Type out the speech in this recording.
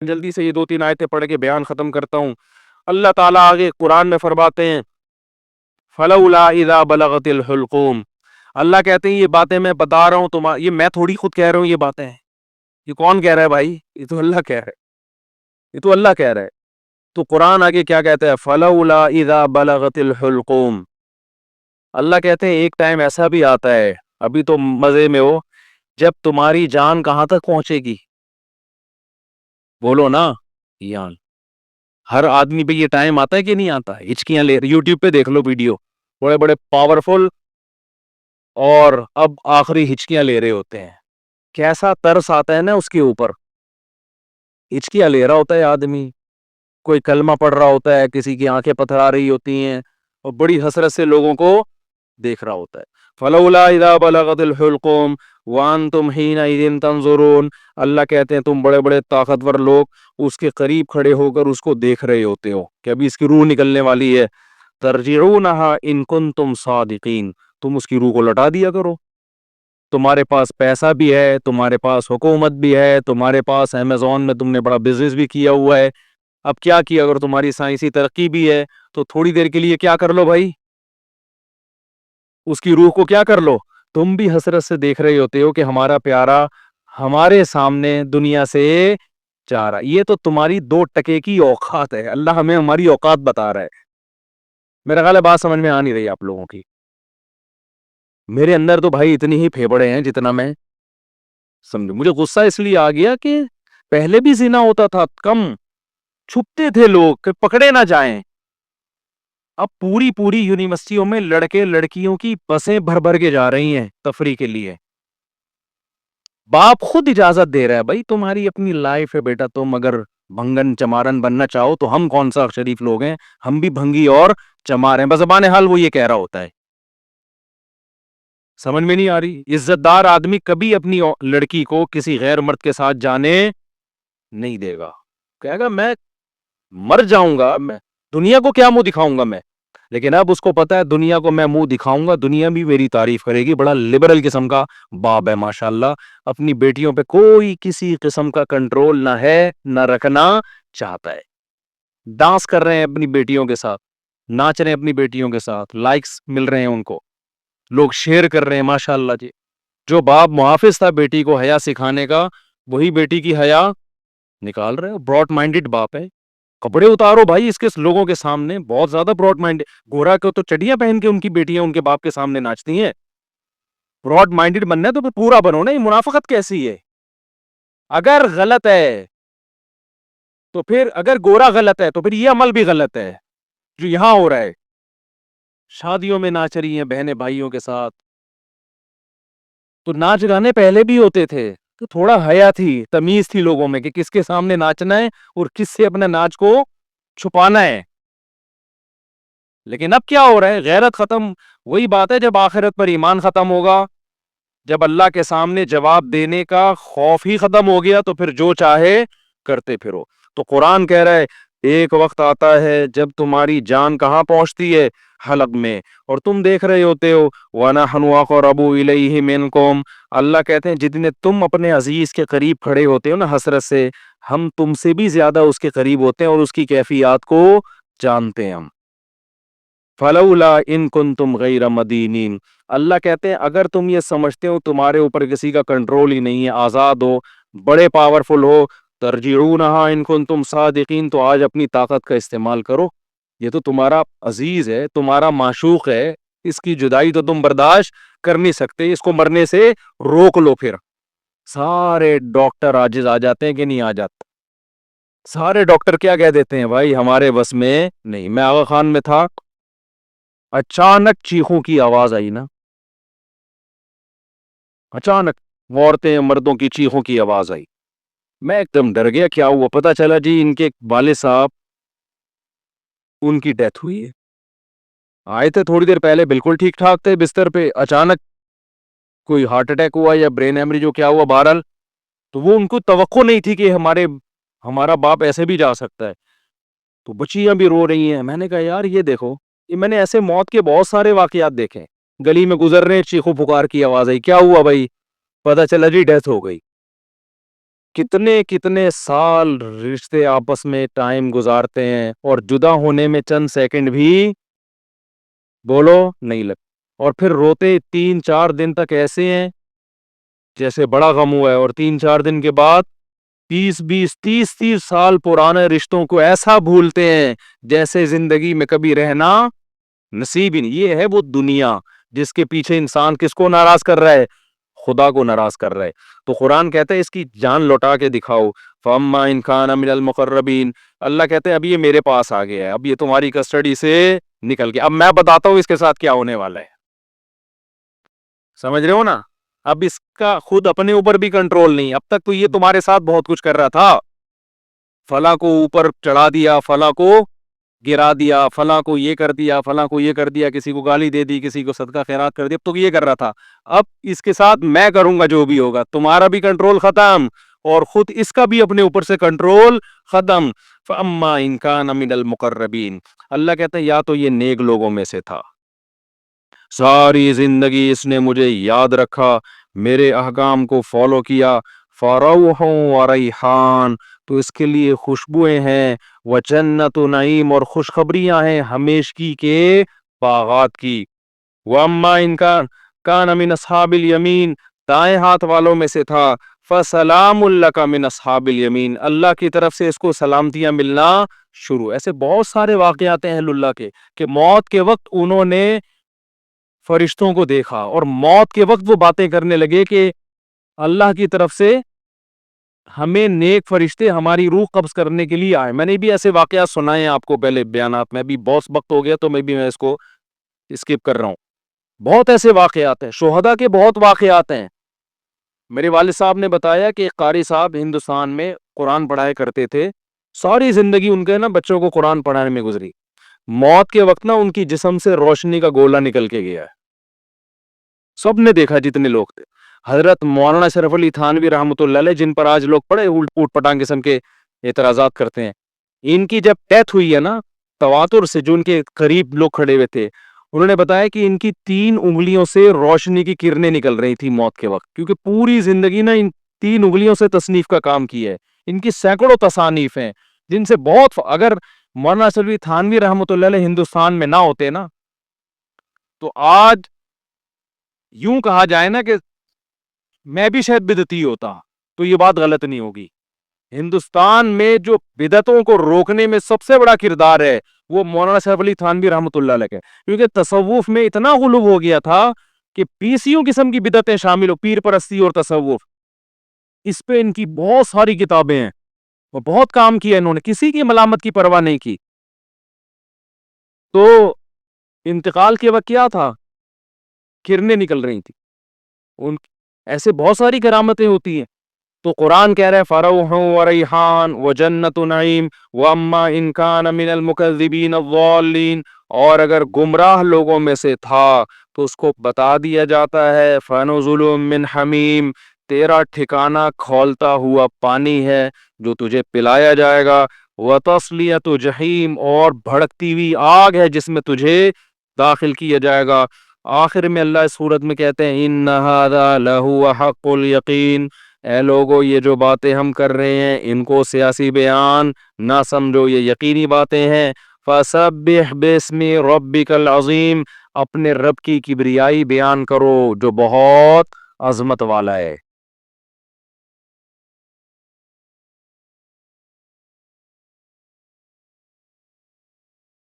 جلدی سے یہ 2-3 آیتیں پڑھ کے بیان ختم کرتا ہوں. اللہ تعالیٰ آگے قرآن میں فرماتے ہیں فَلَوْلَا إِذَا بَلَغَتِ الْحُلْقُومَ. اللہ کہتے ہیں یہ باتیں میں بتا رہا ہوں یہ میں تھوڑی خود کہہ رہا ہوں. یہ باتیں ہیں یہ کون کہہ رہا ہے بھائی؟ یہ تو اللہ کہہ رہا ہے. یہ تو اللہ کہہ رہا ہے. تو قرآن آگے کیا کہتا ہے؟ فَلَوْلَا إِذَا بَلَغَتِ الْحُلْقُومَ. اللہ کہتے ہیں ایک ٹائم ایسا بھی آتا ہے, ابھی تو مزے میں ہو, جب تمہاری جان کہاں تک پہنچے گی؟ بولو نا. یان ہر آدمی پہ یہ ٹائم آتا ہے کہ نہیں آتا؟ ہچکیاں لے, یوٹیوب پہ دیکھ لو ویڈیو, بڑے بڑے پاورفل اور اب آخری ہچکیاں لے رہے ہوتے ہیں. کیسا ترس آتا ہے نا اس کے اوپر. ہچکیاں لے رہا ہوتا ہے آدمی, کوئی کلمہ پڑھ رہا ہوتا ہے, کسی کی آنکھیں پتھرا رہی ہوتی ہیں اور بڑی حسرت سے لوگوں کو دیکھ رہا ہوتا ہے. فَلَوْلَا إِذَا بَلَغَتِ الْحُلْقُومَ وَأَنْتُمْ حِينَئِذٍ تَنظُرُونَ. اللہ کہتے ہیں تم بڑے بڑے طاقتور لوگ اس کے قریب کھڑے ہو کر اس کو دیکھ رہے ہوتے ہو کہ ابھی اس کی روح نکلنے والی ہے. تَرْجِعُونَهَا إِن كُنتُمْ صَادِقِينَ. تم اس کی روح کو لوٹا دیا کرو. تمہارے پاس پیسہ بھی ہے, تمہارے پاس حکومت بھی ہے, تمہارے پاس امیزون میں تم نے بڑا بزنس بھی کیا ہوا ہے. اب کیا کیا, اگر تمہاری سائنسی ترقی بھی ہے تو تھوڑی دیر کے لیے کیا کر لو بھائی, اس کی روح کو کیا کر لو. تم بھی حسرت سے دیکھ رہے ہوتے ہو کہ ہمارا پیارا ہمارے سامنے دنیا سے جا رہا. یہ تو تمہاری 2 ٹکے کی اوقات ہے. اللہ ہمیں ہماری اوقات بتا رہا ہے. میرا خیال ہے بات سمجھ میں آ نہیں رہی آپ لوگوں کی. میرے اندر تو بھائی اتنی ہی پھیپڑے ہیں جتنا میں سمجھو. مجھے غصہ اس لیے آ گیا کہ پہلے بھی زنا ہوتا تھا, کم چھپتے تھے لوگ کہ پکڑے نہ جائیں. اب پوری یونیورسٹیوں میں لڑکے لڑکیوں کی بسیں بھر بھر کے جا رہی ہیں تفریح کے لیے. باپ خود اجازت دے رہا ہے, بھائی تمہاری اپنی لائف ہے بیٹا, تم اگر بھنگن چمارن بننا چاہو تو ہم کون سا شریف لوگ ہیں, ہم بھی بھنگی اور چمار ہیں. بزبان حال وہ یہ کہہ رہا ہوتا ہے. سمجھ میں نہیں آ رہی. عزت دار آدمی کبھی اپنی لڑکی کو کسی غیر مرد کے ساتھ جانے نہیں دے گا. کہے گا میں مر جاؤں گا, میں دنیا کو کیا منہ دکھاؤں گا میں. لیکن اب اس کو پتا ہے دنیا کو میں منہ دکھاؤں گا, دنیا بھی میری تعریف کرے گی. بڑا لبرل قسم کا باپ ہے ماشاءاللہ. اپنی بیٹیوں پہ کوئی کسی قسم کا کنٹرول نہ ہے, نہ رکھنا چاہتا ہے. ڈانس کر رہے ہیں اپنی بیٹیوں کے ساتھ, ناچ رہے ہیں اپنی بیٹیوں کے ساتھ, لائکس مل رہے ہیں ان کو, لوگ شیئر کر رہے ہیں ماشاءاللہ جی. جو باپ محافظ تھا بیٹی کو حیا سکھانے کا, وہی بیٹی کی حیا نکال رہے. براڈ مائنڈڈ باپ ہے. کپڑے اتارو بھائی اس کے لوگوں کے سامنے, بہت زیادہ براڈ مائنڈ. گورا کو تو چڈیاں پہن کے ان کی بیٹیاں ان کے باپ کے سامنے ناچتی ہیں. براڈ مائنڈڈ بننا ہے تو پھر پورا بنو نا. یہ منافقت کیسی ہے؟ اگر غلط ہے تو پھر, اگر گورا غلط ہے تو پھر یہ عمل بھی غلط ہے جو یہاں ہو رہا ہے. شادیوں میں ناچ رہی ہیں بہنیں بھائیوں کے ساتھ. تو ناچ گانے پہلے بھی ہوتے تھے تو تھوڑا حیا تھی, تمیز تھی لوگوں میں کہ کس کے سامنے ناچنا ہے اور کس سے اپنے ناچ کو چھپانا ہے. لیکن اب کیا ہو رہا ہے؟ غیرت ختم. وہی بات ہے جب آخرت پر ایمان ختم ہوگا, جب اللہ کے سامنے جواب دینے کا خوف ہی ختم ہو گیا تو پھر جو چاہے کرتے پھرو. تو قرآن کہہ رہا ہے ایک وقت آتا ہے جب تمہاری جان کہاں پہنچتی ہے؟ حلق میں, اور تم دیکھ رہے ہوتے ہو. وَنَحْنُ أَقْرَبُ إِلَيْهِ مِنْكُمْ. اللہ کہتے ہیں جتنے تم اپنے عزیز کے قریب کھڑے ہوتے ہو نا حسرت سے, ہم تم سے بھی زیادہ اس کے قریب ہوتے ہیں اور اس کی کیفیات کو جانتے ہیں ہم. فَلَوْلَا إِن كُنتُمْ غَيْرَ مَدِينِينَ. اللہ کہتے ہیں اگر تم یہ سمجھتے ہو تمہارے اوپر کسی کا کنٹرول ہی نہیں ہے, آزاد ہو, بڑے پاورفل ہو, ترجعونہا ان کنتم صادقین, تو آج اپنی طاقت کا استعمال کرو. یہ تو تمہارا عزیز ہے, تمہارا معشوق ہے, اس کی جدائی تو تم برداشت کر نہیں سکتے, اس کو مرنے سے روک لو. پھر سارے ڈاکٹر عاجز آ جاتے ہیں کہ نہیں آ جاتے؟ سارے ڈاکٹر کیا کہہ دیتے ہیں؟ بھائی ہمارے بس میں نہیں. میں آغا خان میں تھا, اچانک چیخوں کی آواز آئی نا, اچانک عورتیں مردوں کی چیخوں کی آواز آئی. میں ایک دم ڈر گیا, کیا ہوا؟ پتا چلا جی ان کے والد صاحب ان کی ڈیتھ ہوئی ہے. آئے تھے تھوڑی دیر پہلے بالکل ٹھیک ٹھاک تھے بستر پہ, اچانک کوئی ہارٹ اٹیک ہوا یا برین ہیمریج جو کیا ہوا بہرحال. تو وہ ان کو توقع نہیں تھی کہ ہمارا باپ ایسے بھی جا سکتا ہے. تو بچیاں بھی رو رہی ہیں. میں نے کہا یار یہ دیکھو, یہ میں نے ایسے موت کے بہت سارے واقعات دیکھے. گلی میں گزر رہے, چیخو پکار کی آواز آئی, کیا ہوا بھائی؟ پتا چلا جی ڈیتھ ہو گئی. کتنے کتنے سال رشتے آپس میں ٹائم گزارتے ہیں اور جدا ہونے میں چند سیکنڈ بھی بولو نہیں لگ، اور پھر روتے 3-4 دن تک ایسے ہیں جیسے بڑا غم ہوا ہے، اور 3-4 دن کے بعد 20-20 30-30 سال پرانے رشتوں کو ایسا بھولتے ہیں جیسے زندگی میں کبھی رہنا نصیب ہی نہیں۔ یہ ہے وہ دنیا جس کے پیچھے انسان کس کو ناراض کر رہا ہے؟ خدا کو ناراض کر رہا ہے۔ تو قرآن کہتا ہے اس کی جان لوٹا کے دکھاؤ۔ فَأَمَّا إِن كَانَ مِنَ الْمُقَرَّبِينَ، اللہ کہتے ہیں اب یہ میرے پاس آ گیا ہے، اب یہ تمہاری کسٹڈی سے نکل گیا، اب میں بتاتا ہوں اس کے ساتھ کیا ہونے والا ہے۔ سمجھ رہے ہو نا؟ اب اس کا خود اپنے اوپر بھی کنٹرول نہیں، اب تک تو یہ تمہارے ساتھ بہت کچھ کر رہا تھا، فلاں کو اوپر چڑھا دیا، فلاں کو گرا دیا، فلاں کو یہ کر دیا، فلاں کو یہ کر دیا، کسی کو گالی دے دی، کسی کو صدقہ خیرات کر دیا، اب تو یہ کر رہا تھا، اب اس کے ساتھ میں کروں گا جو بھی ہوگا، تمہارا بھی کنٹرول ختم اور خود اس کا بھی اپنے اوپر سے کنٹرول ختم۔ فَأَمَّا إِن كَانَ مِنَ الْمُقَرَّبِينَ، اللہ کہتا ہے یا تو یہ نیک لوگوں میں سے تھا، ساری زندگی اس نے مجھے یاد رکھا، میرے احکام کو فالو کیا، فَرَوْحٌ وَرَيْحَانٌ، تو اس کے لیے خوشبوئیں ہیں، وَجَنَّتُ نعیم، اور خوشخبریاں ہیں ہمیشگی کے باغات کی۔ وَأَمَّا إِن كَانَ مِنْ أَصْحَابِ الْيَمِينَ، دائیں ہاتھ والوں میں سے تھا، فَسَلَامٌ لَكَ مِنْ أَصْحَابِ الْيَمِينَ، اللہ کی طرف سے اس کو سلامتیاں ملنا شروع۔ ایسے بہت سارے واقعات ہیں اہل اللہ کے کہ موت کے وقت انہوں نے فرشتوں کو دیکھا اور موت کے وقت وہ باتیں کرنے لگے کہ اللہ کی طرف سے ہمیں نیک فرشتے ہماری روح قبض کرنے کے لیے آئے۔ میں نے بھی ایسے واقعات سنائے ہیں آپ کو پہلے بیانات میں، بھی بہت وقت ہو گیا تو میں اس کو اسکپ کر رہا ہوں۔ بہت ایسے واقعات ہیں، شہداء کے بہت واقعات ہیں۔ میرے والد صاحب نے بتایا کہ ایک قاری صاحب ہندوستان میں قرآن پڑھایا کرتے تھے، ساری زندگی ان کے نا بچوں کو قرآن پڑھانے میں گزری، موت کے وقت نا ان کی جسم سے روشنی کا گولا نکل کے گیا ہے، سب نے دیکھا جتنے لوگ تھے۔ حضرت مولانا اشرف علی تھانوی رحمۃ اللہ علیہ، جن پر آج لوگ بڑے اوٹ پٹانگ قسم کے اعتراضات کرتے ہیں، ان کی جب ڈیتھ ہوئی ہے نا، تواتر سے جو ان کے قریب لوگ کھڑے ہوئے تھے، انہوں نے بتایا کہ ان کی 3 انگلیوں سے روشنی کی کرنیں نکل رہی تھی موت کے وقت، کیونکہ پوری زندگی نا ان 3 انگلیوں سے تصنیف کا کام کیا ہے۔ ان کی سینکڑوں تصانیف ہیں جن سے بہت اگر مولانا اشرف علی تھانوی رحمۃ اللہ علیہ ہندوستان میں نہ ہوتے نا تو آج یوں کہا جائے نا کہ میں بھی شاید بدعتی ہوتا، تو یہ بات غلط نہیں ہوگی۔ ہندوستان میں جو بدعتوں کو روکنے میں سب سے بڑا کردار ہے وہ مولانا اشرف علی تھانوی رحمۃ اللہ علیہ کا ہے، کیونکہ تصوف میں اتنا غلو ہو گیا تھا کہ 20 قسم کی بدعتیں شامل ہو، پیر پرستی اور تصوف، اس پہ ان کی بہت ساری کتابیں ہیں، وہ بہت کام کیا انہوں نے، کسی کی ملامت کی پرواہ نہیں کی۔ تو انتقال کے وقت کیا تھا؟ کرنیں نکل رہی تھی ان، ایسے بہت ساری کرامتیں ہوتی ہیں۔ تو قرآن کہہ رہا ہے فَرَوْحٌ وَرَيْحَانٌ وَجَنَّتُ نَعِيمٍ وَأَمَّا إِن كَانَ مِنَ الْمُكَذِّبِينَ الضَّالِّينَ، اور اگر گمراہ لوگوں میں سے تھا تو اس کو بتا دیا جاتا ہے فَنُزُلٌ مِّنْ حَمِيمٍ، تیرا ٹھکانہ کھولتا ہوا پانی ہے جو تجھے پلایا جائے گا، وَتَصْلِيَةُ جَحِيمٍ، اور بھڑکتی ہوئی آگ ہے جس میں تجھے داخل کیا جائے گا۔ آخر میں اللہ اس صورت میں کہتے ہیں إِنَّ هَذَا لَهُوَ حَقُّ الْيَقِينِ، اے لوگو یہ جو باتیں ہم کر رہے ہیں ان کو سیاسی بیان نہ سمجھو، یہ یقینی باتیں ہیں۔ فَسَبِّحْ بِاسْمِ رَبِّكَ الْعَظِيمِ، اپنے رب کی کبریائی بیان کرو جو بہت عظمت والا ہے۔